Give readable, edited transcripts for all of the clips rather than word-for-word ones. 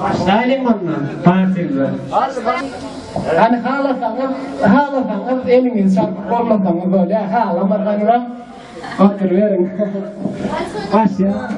Başlayalım ondan, partide. Hani halasanız eliniz çarpıp olmasanız böyle halamasanız oturuverin. Başla.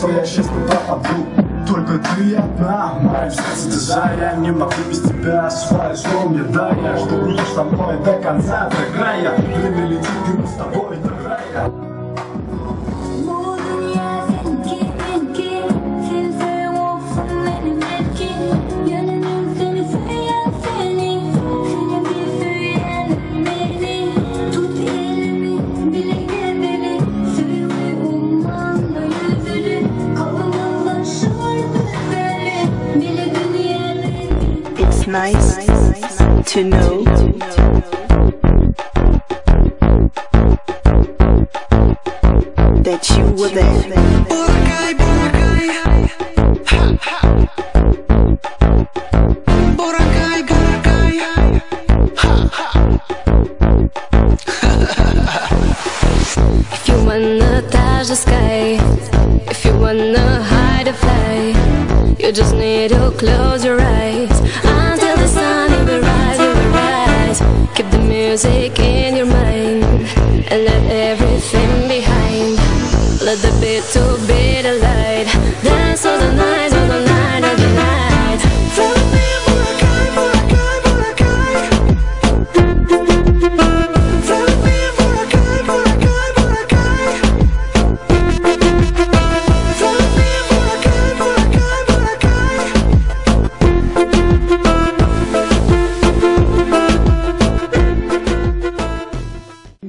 То я честно пропаду. Только ты одна, моя заря. Не могу без тебя, свой слово мне дай. Я что будешь со мной до конца, до края. Время летит, и мы с тобой до края. It's nice to know that you were there. If you wanna touch the sky, if you wanna hide or fly, you just need to close your eyes until the sun will rise. Keep the music in your mind and let everything behind. Let the beat to be the light. Dance all the night, all the night, all the night. Follow me, Boracay, Boracay, Boracay. Follow me, Boracay, Boracay, Boracay. Follow me, Boracay, Boracay, Boracay.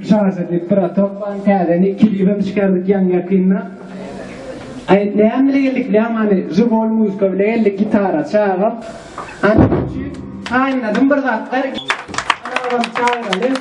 Şahsedik bira toplan kâdeni iki libem çıkardık yan yakınına. Ne anlayıldık ne hani zıbol müzika bile geldik gitara çağırıp. Anladım bir dakika. Anladım çağıralım.